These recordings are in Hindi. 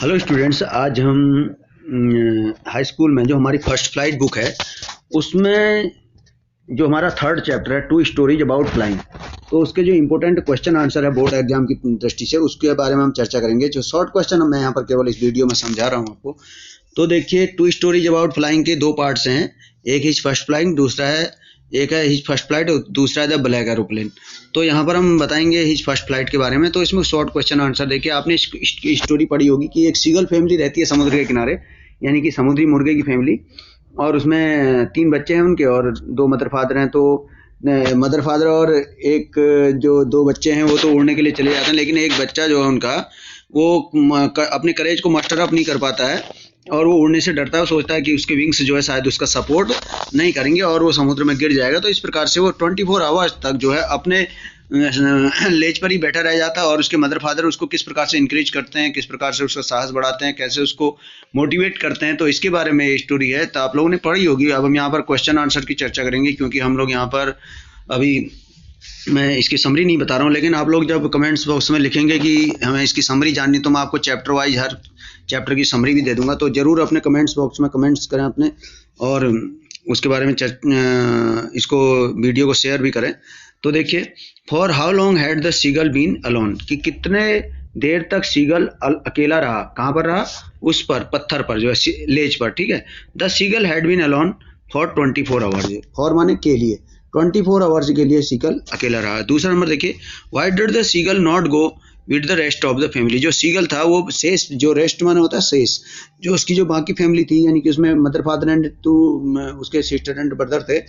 हेलो स्टूडेंट्स, आज हम हाई स्कूल में जो हमारी फर्स्ट फ्लाइट बुक है उसमें जो हमारा थर्ड चैप्टर है टू स्टोरीज अबाउट फ्लाइंग, तो उसके जो इम्पोर्टेंट क्वेश्चन आंसर है बोर्ड एग्जाम की दृष्टि से उसके बारे में हम चर्चा करेंगे। जो शॉर्ट क्वेश्चन मैं यहाँ पर केवल इस वीडियो में समझा रहा हूँ आपको। तो देखिए, टू स्टोरीज अबाउट फ्लाइंग के दो पार्ट्स हैं, एक हिज फर्स्ट फ्लाइंग, दूसरा है एक है हिज फर्स्ट फ्लाइट और दूसरा है द ब्लैक एरोप्लेन। तो यहाँ पर हम बताएंगे हिज फर्स्ट फ्लाइट के बारे में। तो इसमें शॉर्ट क्वेश्चन आंसर देखिए, आपने स्टोरी पढ़ी होगी कि एक सीगल फैमिली रहती है समुद्र के किनारे, यानी कि समुद्री मुर्गे की फैमिली, और उसमें 3 बच्चे हैं उनके और 2 मदर फादर हैं। तो मदर फादर और एक जो 2 बच्चे हैं वो तो उड़ने के लिए चले जाते हैं, लेकिन एक बच्चा जो है उनका वो अपने करेज को मस्टर अप नहीं कर पाता है और वो उड़ने से डरता है। वो सोचता है कि उसके विंग्स जो है शायद उसका सपोर्ट नहीं करेंगे और वो समुद्र में गिर जाएगा। तो इस प्रकार से वो 24 आवर्स तक जो है अपने लेज पर ही बैठा रह जाता है और उसके मदर फादर उसको किस प्रकार से इंकरेज करते हैं, किस प्रकार से उसका साहस बढ़ाते हैं, कैसे उसको मोटिवेट करते हैं। तो इसके बारे में ये स्टोरी है, तो आप लोगों ने पढ़ी होगी। अब हम यहाँ पर क्वेश्चन आंसर की चर्चा करेंगे, क्योंकि हम लोग यहाँ पर अभी मैं इसकी समरी नहीं बता रहा हूँ, लेकिन आप लोग जब कमेंट्स बॉक्स में लिखेंगे कि हमें इसकी समरी जाननी, तो मैं आपको चैप्टर वाइज हर चैप्टर की समरी भी दे दूंगा। तो ज़रूर अपने कमेंट्स बॉक्स में कमेंट्स करें अपने, और उसके बारे में इसको वीडियो को शेयर भी करें। तो देखिए, for how long had the seagull been alone, कि कितने देर तक सीगल अकेला रहा। कहाँ पर रहा? उस पर, पत्थर पर, जो है लेज पर, ठीक है। The seagull had been alone for 24 hours. For माने के लिए, 24 आवर्स के लिए सीगल अकेला रहा। दूसरा नंबर देखिए, why did the seagull not go with the rest of the family. जो सीगल था वो शेष, जो रेस्ट माने होता है शेष, जो उसकी जो बाकी फैमिली थी, यानी कि उसमें मदर फादर एंड 2 उसके सिस्टर एंड ब्रदर थे,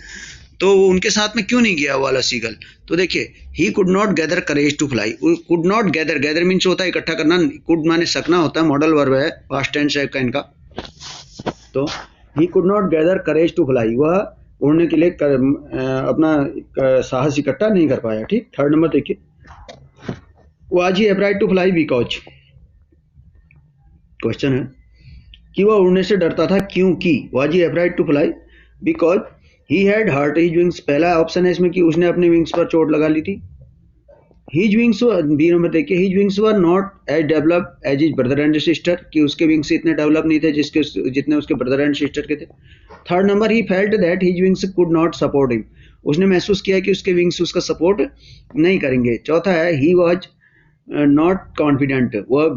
तो उनके साथ में क्यों नहीं गया वाला सीगल। तो देखिए, he could not gather courage to fly. Could not gather, gather means होता है इकट्ठा करना, कुड माने सकना होता है, मॉडल वर्ब है, पास्ट टेंस है इनका। तो he could not gather courage to fly, वह उड़ने के लिए अपना साहस इकट्ठा नहीं कर पाया। ठीक। थर्ड नंबर देखिए, was he afraid to fly because, question है कि वह उड़ने से डरता था क्योंकि, was he afraid to fly because he had hurt his wings. पहला ऑप्शन है इसमें कि उसने अपने विंग्स पर चोट लगा ली थी। हिज विंग्स, बी नंबर देखिए, his wings were not as developed as his brother and sister, कि उसके विंग्स इतने डेवलप नहीं थे जितने उसके ब्रदर एंड सिस्टर के थे। Third number, he felt that his wings could not support him, उसने महसूस किया कि उसके विंग्स उसका सपोर्ट नहीं करेंगे। चौथा है, ही वॉज नॉट कॉन्फिडेंट, वह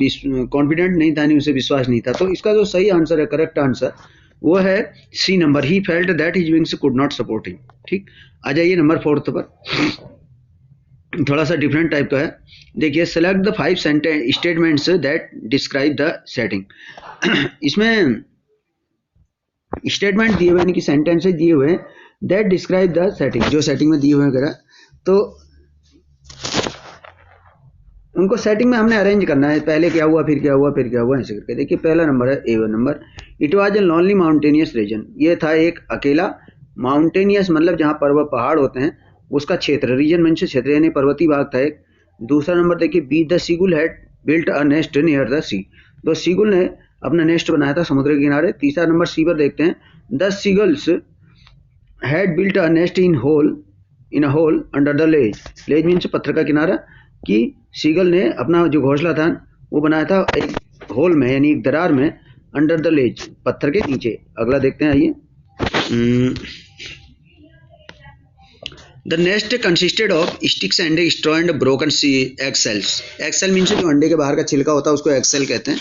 कॉन्फिडेंट नहीं था, नहीं उसे विश्वास नहीं था। तो इसका जो सही आंसर है, करेक्ट आंसर, वो है C number, he felt that his wings could not support him. ठीक। आ जाइए नंबर 4 पर, थोड़ा सा डिफरेंट टाइप का है। देखिए, select the 5 statements that describe the setting. इसमें स्टेटमेंट दिए हुए, यानी कि सेंटेंसेस दिए हुए हैं, दैट डिस्क्राइब द सेटिंग, जो सेटिंग में दिए हुए वगैरह, तो उनको सेटिंग में हमने अरेंज करना है, पहले क्या हुआ, फिर क्या हुआ, फिर क्या हुआ, ऐसे करके। देखिए, पहला नंबर है A1 number, it was a lonely mountainous region, ये था एक अकेला, माउंटेनियस मतलब जहाँ पर्वत पहाड़ होते हैं उसका क्षेत्र, रीजन मीन्स क्षेत्र, यानी पर्वतीय भाग था एक। दूसरा नंबर देखिए, B, the seagull had built a nest near the sea, तो सीगुल ने अपना नेस्ट बनाया था समुद्र के किनारे। तीसरा नंबर सी पर देखते हैं, the seagulls had built a nest in a hole under the ledge, ledge means पत्थर का किनारा, कि सीगल ने अपना जो घोंसला था वो बनाया था एक होल में, यानी एक दरार में, अंडर द लेज, पत्थर के नीचे। अगला देखते हैं, आइए। The nest consisted of sticks and straw and broken egg shells. Egg shell means जो अंडे के बाहर का छिलका होता है उसको एग सेल कहते हैं।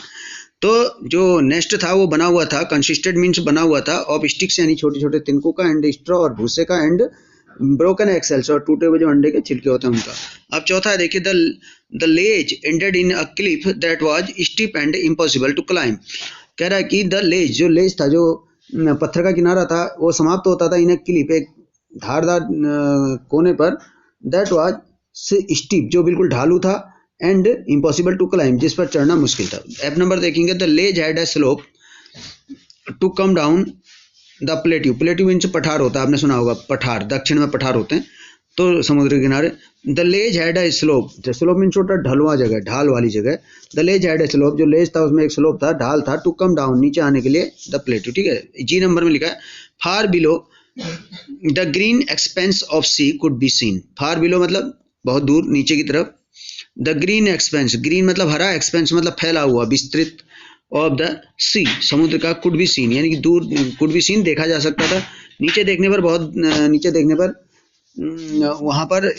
तो जो नेस्ट था वो बना हुआ था, कंसिस्टेड मीन्स बना हुआ था, ऑफ स्टिक्स यानी छोटे छोटे तिनकों का, एंड स्ट्रॉ और भूसे का, एंड ब्रोकन एग सेल्स और टूटे हुए जो अंडे के छिलके होते हैं उनका। अब चौथा है देखिए, the ledge ended in a cliff that was steep and impossible to climb. कह रहा है कि द लेज, जो लेज था, जो पत्थर का किनारा था, वो समाप्त होता था इन अ क्लिफ, एक धारदार कोने पर, दैट वाज स्टीप, जो बिल्कुल ढालू था, एंड इम्पॉसिबल टू क्लाइंब, जिस पर चढ़ना मुश्किल था। एफ नंबर देखेंगे, the ledge had a slope to come down the plateau, plateau means पठार होता है, आपने सुना होगा पठार, दक्षिण में पठार होते हैं तो समुद्र के किनारे। The ledge had a slope, slope means होता है ढलवा जगह, ढाल वाली जगह। The ledge had a slope, जो लेज था उसमें एक स्लोप था, ढाल था, टू कम डाउन, नीचे आने के लिए, द प्लेट्यू। ठीक है। जी नंबर में लिखा है, far below the green expanse of sea could be seen. Far below मतलब बहुत दूर, नीचे की तरफ। द ग्रीन एक्सपेंस, ग्रीन मतलब हरा, एक्सपेंस मतलब फैला हुआ, विस्तृत, ऑफ द सी, समुद्र का कुड बी सीन, यानी कि दूर कुड बी सीन देखा जा सकता था। नीचे देखने पर बहुत नीचे देखने पर वहाँ पर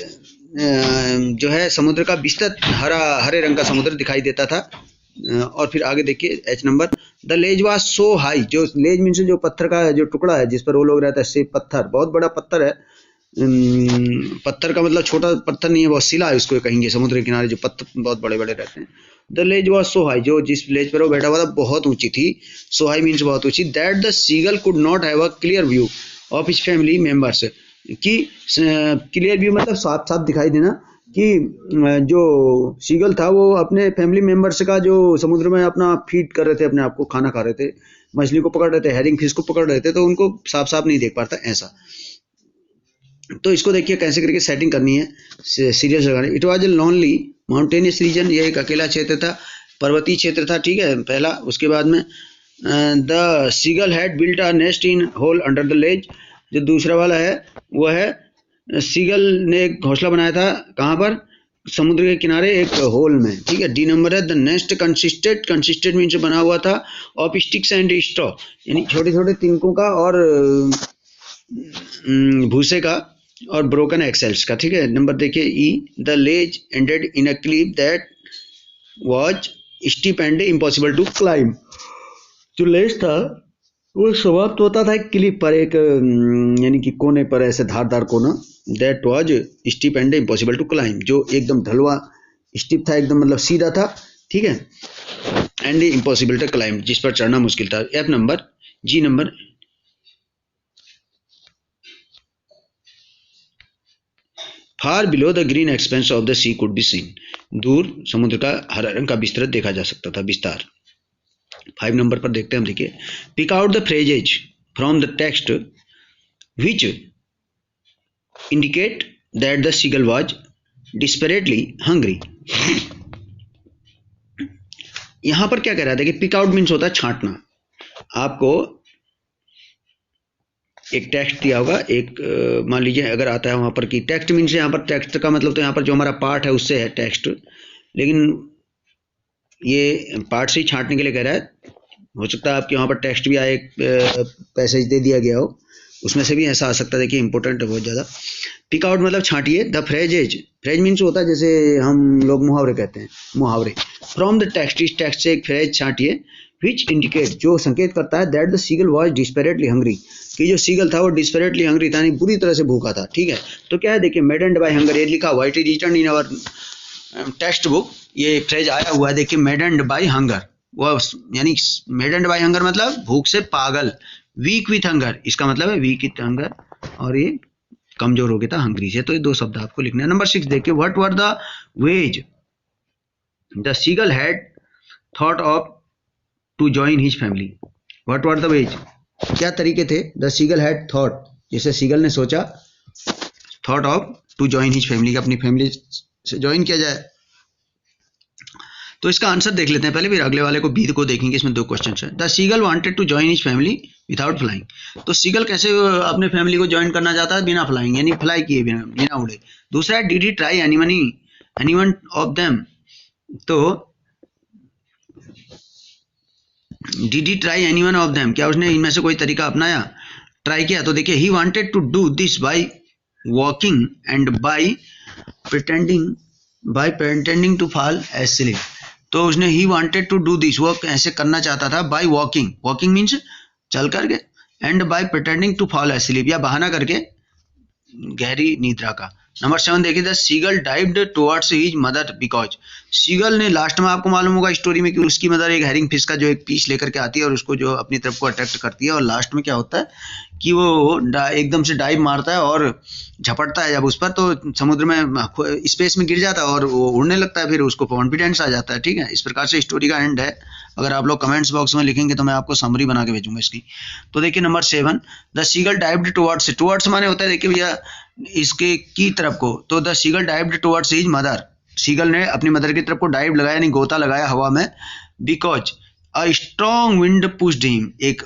जो है समुद्र का विस्तृत हरे रंग का समुद्र दिखाई देता था। और फिर आगे देखिए H number, the ledge was so high, जो लेज मीन्स जो पत्थर का जो टुकड़ा है जिस पर वो लोग रहता है, से पत्थर बहुत बड़ा पत्थर है। पत्थर का मतलब छोटा पत्थर नहीं है, बहुत सिला है उसको कहेंगे, समुद्र के किनारे जो पत्थर बहुत बड़े बड़े रहते हैं। The ledge was so high, जो जिस लेज पर वो बैठा हुआ था बहुत ऊंची थी, सो हाई मीन्स बहुत ऊंची, that the seagull could not have a clear view of his family members, कि क्लियर व्यू मतलब साफ साफ दिखाई देना, कि जो सीगल था वो अपने फैमिली मेंबर्स का जो समुद्र में अपना फीड कर रहे थे, अपने आप को खाना खा रहे थे, मछली को पकड़ रहे थे, हेरिंग फिश को पकड़ रहे थे, तो उनको साफ साफ नहीं देख पाता ऐसा। तो इसको देखिए कैसे करके सेटिंग करनी है, सीरियस लगानी। It was a lonely mountainous region, ये एक अकेला क्षेत्र था, पर्वतीय क्षेत्र था, ठीक है पहला। उसके बाद में the seagull had built a nest in hole under the ledge, जो दूसरा वाला है वो है सीगल ने एक घोंसला बनाया था, कहाँ पर, समुद्र के किनारे एक होल में, ठीक है। डी नंबर है द नेस्ट कंसिस्टेड मीन्स बना हुआ था ऑफ स्टिक्स एंड स्ट्रॉ, यानी छोटे छोटे तिनकों का और भूसे का और ब्रोकन एक्सेल्स का, ठीक है। नंबर देखिए E, the ledge ended in a cliff that was steep and impossible to climb, जो लेज था वो समाप्त होता था एक क्लिफ पर, एक यानी कि कोने पर, ऐसे धारदार कोना, that was steep and impossible to climb, जो एकदम ढलवा स्टीप था, एकदम मतलब सीधा था, ठीक है, एंड इम्पॉसिबल टू क्लाइम, जिस पर चढ़ना मुश्किल था। F number, G number, far below the green expanse of the sea could be seen, दूर समुद्र का हरा रंग का विस्तृत देखा जा सकता था, विस्तार। 5 नंबर पर देखते हैं हम, देखिए pick out the phrases from the text which indicate that the seagull was desperately hungry. यहां पर क्या कह रहा था कि पिक आउट मीन्स होता है छांटना। आपको एक टेक्स्ट दिया होगा, एक मान लीजिए अगर आता है वहां पर कि टेक्स्ट मीन्स, यहाँ पर टेक्स्ट का मतलब तो यहाँ पर जो हमारा पार्ट है उससे है टेक्स्ट, लेकिन ये पार्ट से ही छांटने के लिए कह रहा है। हो सकता है आपके वहाँ पर टेक्स्ट भी आए, एक पैसेज दे दिया गया हो, उसमें से भी ऐसा आ सकता है। देखिए इंपॉर्टेंट है बहुत ज़्यादा। पिक आउट मतलब छांटिए, द फ्रेजेज, फ्रेज मीन्स होता है जैसे हम लोग मुहावरे कहते हैं, मुहावरे। फ्रॉम द टेक्स्ट, इस टेक्स्ट से एक फ्रेज छांटिए, विच इंडिकेट, जो संकेत करता है, that the seagull was desperately hungry, कि जो सीगल था वो डिस्पेरेटली हंग्री था, यानी बुरी तरह से भूखा था, ठीक है। तो क्या है देखिए, मेडेंड बाय हंगर, ये लिखा हुआ, it is written in our text book, ये फ्रेज आया हुआ है, देखिए मेडेंड बाय हंगर, वो यानी मेडेंड बाय हंगर मतलब भूख से पागल, वीक विथ हंगर इसका मतलब है वीक विथ हंगर, और ये कमजोर हो गया था हंगरी से। तो ये दो शब्द आपको लिखना है। नंबर 6 देखिए, what were the ways the seagull had thought of to join his family, what were the ways, क्या तरीके थे, द सीगल हैड थॉट, जैसे सीगल ने सोचा, thought of to join his family, अपनी फैमिली से ज्वाइन किया जाए। तो इसका आंसर देख लेते हैं पहले, फिर अगले वाले को बी को देखेंगे। इसमें दो क्वेश्चन है। The seagull wanted to join his family without flying, तो सीगल कैसे अपने फैमिली को ज्वाइन करना चाहता है बिना फ्लाइंग, यानी फ्लाई किए बिना उड़े। दूसरा है did he try anyone of them, तो did he try anyone of them, क्या उसने इनमें से कोई तरीका अपनाया, ट्राई किया। तो देखिए he wanted to do this by walking and by pretending to fall asleep, तो उसने he wanted to do this, वो ऐसे करना चाहता था, बाय वॉकिंग मीन्स चल करके, and by pretending to fall asleep, या बहाना करके गहरी निद्रा का। नंबर 7 देखिए, the seagull dived towards his mother because, seagull ने लास्ट में आपको मालूम होगा स्टोरी में कि उसकी मदर एक हेरिंग फिश का जो एक पीस लेकर के आती है और उसको जो अपनी तरफ को अट्रैक्ट करती है, और लास्ट में क्या होता है कि वो एकदम से डाइव मारता है और झपटता है जब उस पर, तो समुद्र में स्पेस में गिर जाता है और वो उड़ने लगता है, फिर उसको कॉन्फिडेंस आ जाता है, ठीक है। इस प्रकार से स्टोरी का एंड है। अगर आप लोग कमेंट्स बॉक्स में लिखेंगे तो मैं आपको समरी बना के भेजूंगा इसकी। तो देखिए number 7, the seagull dived towards माने होता है देखिए भैया इसके की तरफ को, तो the seagull dived towards his mother, seagull ने अपनी मदर की तरफ को डाइव लगाया, यानी गोता लगाया हवा में, because a strong wind pushed him, एक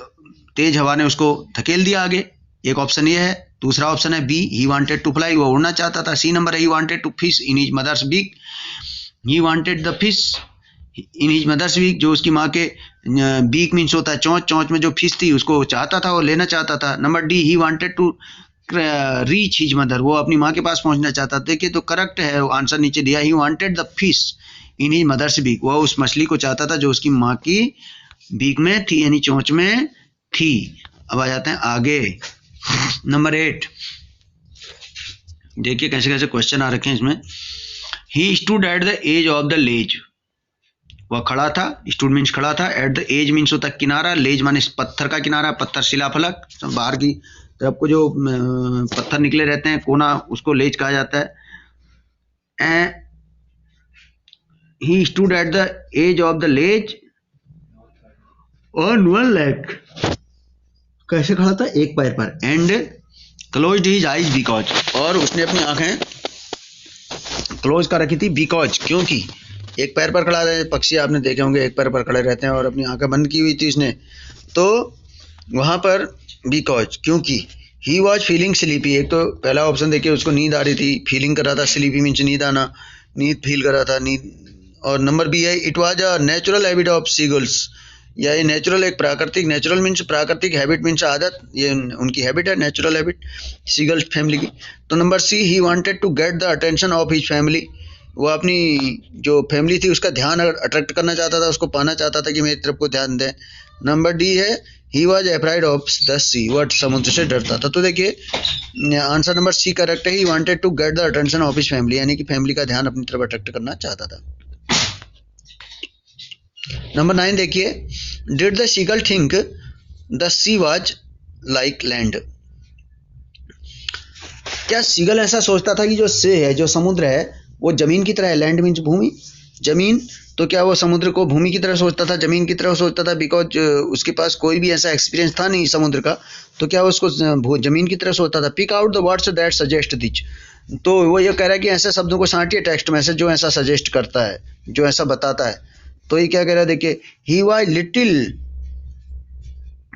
तेज हवा ने उसको धकेल दिया आगे, एक ऑप्शन ये है। दूसरा ऑप्शन है B, he wanted to fly, वो उड़ना चाहता था। सी नंबर है, he wanted to fish in his mother's beak, he wanted the fish in his mother's beak, जो उसकी माँ के बीक मीन्स होता है चोंच, चोंच में जो फिश थी उसको चाहता था, वो लेना चाहता था। Number D, he wanted to reach his mother, वो अपनी माँ के पास पहुंचना चाहता था। देखिए तो करेक्ट है आंसर नीचे दिया, he wanted the fish in his mother's beak, वह उस मछली को चाहता था जो उसकी माँ की बीक में थी, यानी चोंच में थी। अब आ जाते हैं आगे, नंबर 8। देखिए कैसे कैसे क्वेश्चन आ रखे हैं इसमें। He stood at the edge of the ledge, वह खड़ा था, स्टूड मीन्स खड़ा था, एट द एज मीन्स होता है किनारा, लेज माने पत्थर का किनारा, पत्थर शिलाफलक, बाहर की तरफ को जो पत्थर निकले रहते हैं कोना, उसको लेज कहा जाता है। He stood at the edge of the ledge on one leg, कैसे खड़ा था, एक पैर पर, and closed his eyes because, और उसने अपनी आंखें क्लोज कर रखी थी, बिकॉज क्योंकि, एक पैर पर खड़ा है, पक्षी आपने देखे होंगे एक पैर पर खड़े रहते हैं, और अपनी आंखें बंद की हुई थी इसने, तो वहां पर बिकॉज क्योंकि, ही वॉज फीलिंग स्लीपी, एक तो पहला ऑप्शन देखिए उसको नींद आ रही थी, फीलिंग कर रहा था, स्लीपी मीन्स नींद आना, नींद फील कर रहा था, नींद। और नंबर बी है, it was a natural habit of seagulls, या ये नेचुरल एक प्राकृतिक, नेचुरल मीन्स प्राकृतिक, हैबिट मीन्स आदत, ये उनकी हैबिट है, नेचुरल हैबिट सीगल्स फैमिली की। तो number C, he wanted to get the attention of his family, वो अपनी जो फैमिली थी उसका ध्यान अट्रैक्ट करना चाहता था, उसको पाना चाहता था कि मेरी तरफ को ध्यान दें। नंबर डी है, he was afraid of the sea, वह समुद्र से डरता था। तो देखिए आंसर नंबर सी करेक्ट है, he wanted to get the attention of his family, यानी कि फैमिली का ध्यान अपनी तरफ अट्रैक्ट करना चाहता था। नंबर 9 देखिए, did the seagull think the sea was like land, क्या सीगल ऐसा सोचता था कि जो सी है, जो समुद्र है, वो जमीन की तरह है, लैंड मीन्स भूमि, जमीन, तो क्या वो समुद्र को भूमि की तरह सोचता था, जमीन की तरह सोचता था, बिकॉज उसके पास कोई भी ऐसा एक्सपीरियंस था नहीं समुद्र का, तो क्या उसको जमीन की तरह सोचता था। Pick out the words that suggest which, तो वो ये कह रहा है कि ऐसे शब्दों को छांटिए टेक्स्ट में से जो ऐसा सजेस्ट करता है, जो ऐसा बताता है। तो ये क्या कह रहा है, देखिए, he was little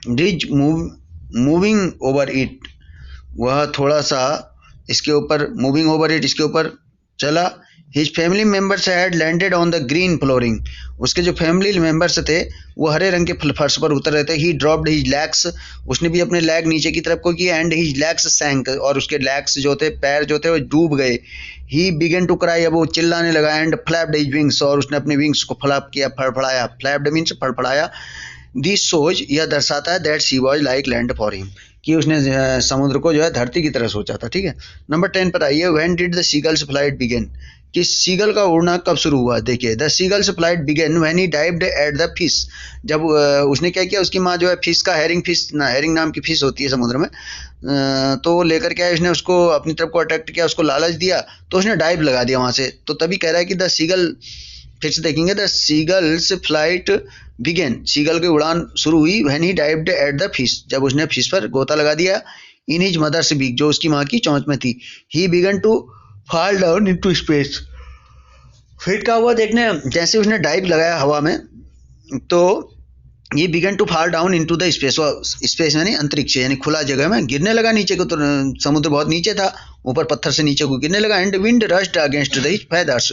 this moving over it, वह थोड़ा सा इसके ऊपर, मूविंग ओवर इट, इसके ऊपर चला। His family members had landed on the green flooring, उसके जो फैमिली मेंबर्स थे वो हरे रंग के फर्श पर उतर रहे थे। ही ड्रॉप्ड हिज लैग्स, उसने भी अपने लैग नीचे की तरफ को किया, एंड हिज लैग्स सैंक, और उसके लैग्स जो थे, पैर जो थे वो डूब गए। ही बिगन टू क्राई, अब वो चिल्लाने लगा, एंड फ्लैप्ड हिज विंग्स, और उसने अपने विंग्स को फ्लैप किया, फड़फड़ाया, फ्लैप्ड मीन्स फड़फड़ाया। दिस शोज, यह दर्शाता है that sea was like land for him, कि उसने समुद्र को जो है धरती की तरह सोचा था। ठीक है, नंबर 10 पर आइए, when did the seagull's flight begin, कि सीगल का उड़ना कब शुरू हुआ। देखिए, the seagull's flight begin when he dived at the fish, जब उसने क्या किया, उसकी माँ जो है फिश का, हेरिंग नाम की फिश होती है समुद्र में, तो लेकर के उसने उसको अपनी तरफ को अट्रैक्ट किया, उसको लालच दिया, तो उसने डाइव लगा दिया वहां से। तो तभी कह रहा है कि द सीगल, फिर से देखेंगे, the seagull's flight began, seagull की उड़ान शुरू हुई, when he dived at the fish, जब उसने फिश पर गोता लगा दिया, इन हिज मदर्स बीक, जो उसकी माँ की चोंच में थी। He began to fall down into space, फिर क्या हुआ देखने, जैसे उसने डाइव लगाया हवा में, तो ये began to fall down into the space, space यानी अंतरिक्ष, यानी खुला जगह में गिरने लगा नीचे को, तो समुद्र बहुत नीचे था, ऊपर पत्थर से नीचे को गिरने लगा। And wind rushed against the feathers,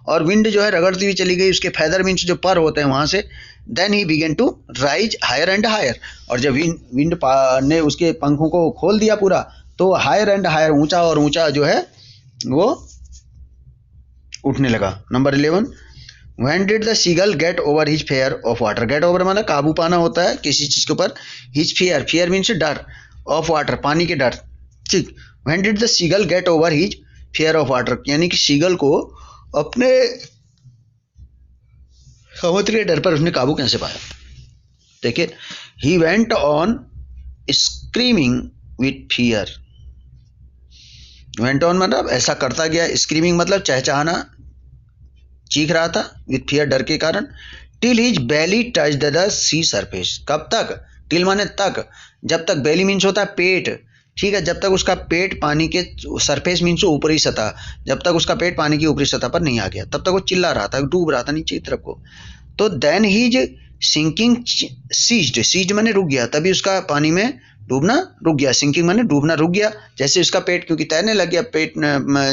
और विंड जो है रगड़ती हुई चली गई उसके फैदर मीन्स जो पर होते हैं वहां से। Then he began to rise higher and higher, और जब विंड ने उसके पंखों को खोल दिया पूरा, तो हायर एंड हायर, ऊंचा और ऊंचा जो है वो उठने लगा। Number 11, When did the seagull get over his fear of water? Get over मतलब काबू पाना होता है किसी चीज के ऊपर, his fear means डर, of water पानी के डर। ठीक, When did the seagull get over his fear of water, यानी कि सीगल को अपने समुद्र के डर पर उसने काबू कैसे पाया। देखिए, he went on screaming with fear, went on मतलब ऐसा करता गया, screaming मतलब चहचहाना, चीख रहा था, विथ फियर डर के कारण। Till his belly touched the sea surface, कब तक, टिल माने तक, जब तक, बेली मीन्स होता है पेट, ठीक है, जब तक उसका पेट पानी के, सरफेस मीन्स ऊपरी सतह, जब तक उसका पेट पानी की ऊपरी सतह पर नहीं आ गया, तब तक वो चिल्ला रहा था, डूब रहा था नीचे की तरफ को। तो then his sinking ceased, ceased माने रुक गया, तभी उसका पानी में डूबना रुक गया, सिंकिंग माने डूबना रुक गया। जैसे उसका पेट क्योंकि तैरने लग गया, पेट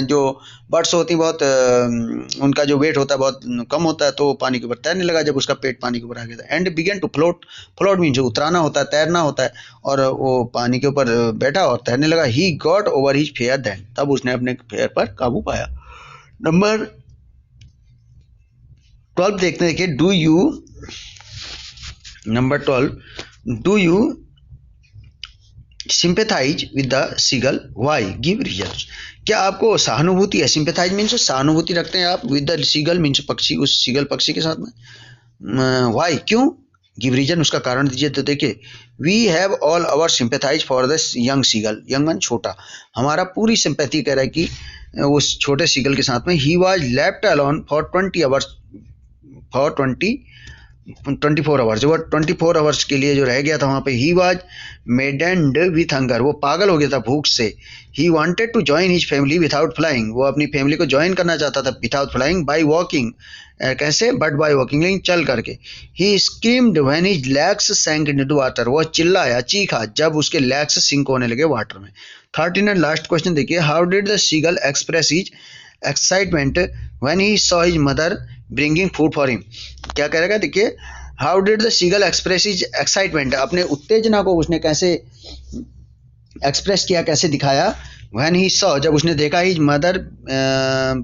जो बर्ड्स होती हैं बहुत उनका जो वेट होता है बहुत कम होता है, तो पानी के ऊपर तैरने लगा जब उसका पेट पानी के ऊपर आ गया था। And began to float, float mean जो उतराना होता है, तैरना होता है, और वो पानी के ऊपर बैठा और तैरने लगा। He got over his fair then, तब उसने अपने फेयर पर काबू पाया। नंबर 12 देखते हैं कि do you, number 12, do you sympathize with the seagull, why, give reasons. क्या आपको सहानुभूति है, सिंपैथाइज मीन्स सहानुभूति रखते हैं आप, विद द सीगल मीन्स पक्षी, उस सीगल पक्षी के साथ में, व्हाई क्यों, गिव रीजन उसका कारण दीजिए। तो देखिए, we have all our sympathize for the young seagull, young mean छोटा, हमारा पूरी सिंपैथी कह रहा है कि उस छोटे सीगल के साथ में। He was left alone for 20 hours, for 24 hours, जो 24 आवर्स के लिए जो रह गया था वहाँ पे। He was maddened with hunger, वो पागल हो गया था भूख से। He wanted to join his family without flying, वो अपनी फैमिली को ज्वाइन करना चाहता था विदाउट फ्लाइंग, बाय वॉकिंग, कैसे, बट बाय वॉकिंग, लेकिन चल करके। He screamed when his legs sank into water, वो चिल्लाया, चीखा जब उसके लेग्स सिंक होने लगे वाटर में। 13 एंड लास्ट क्वेश्चन देखिए, how did the seagull express his excitement when he saw his mother bringing food for him. क्या कह रहा है, देखिए, how did the seagull express his excitement, अपने उत्तेजना को उसने कैसे एक्सप्रेस किया, कैसे दिखाया। व्हेन ही सॉ, जब उसने देखा, his mother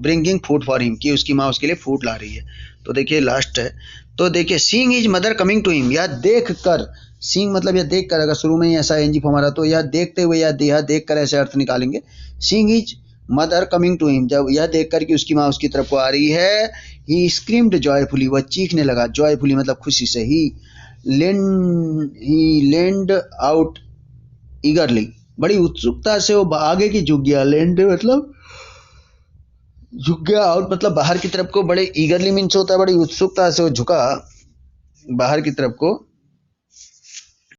bringing food for him, कि उसकी माँ उसके लिए फूड ला रही है। तो देखिए लास्ट है, तो देखिए, seeing his mother coming to him, या देख कर, सीइंग मतलब यह देख कर, अगर शुरू में ही ऐसा एनजी फॉर्म आ रहा तो यह देखते हुए या देख कर ऐसे अर्थ निकालेंगे। Seeing his mother coming to him, जब यह देख कर कि उसकी माँ उसकी तरफ को आ रही है। ही स्क्रीम्ड जॉयफुली, वह चीखने लगा, जॉयफुली मतलब खुशी से। ही लेंड आउट ईगरली, बड़ी उत्सुकता से वो आगे की झुक गया। लेंड मतलब झुक गया, आउट मतलब बाहर की तरफ को, बड़े ईगरली मीन्स होता है बड़ी उत्सुकता से वो झुका बाहर की तरफ को।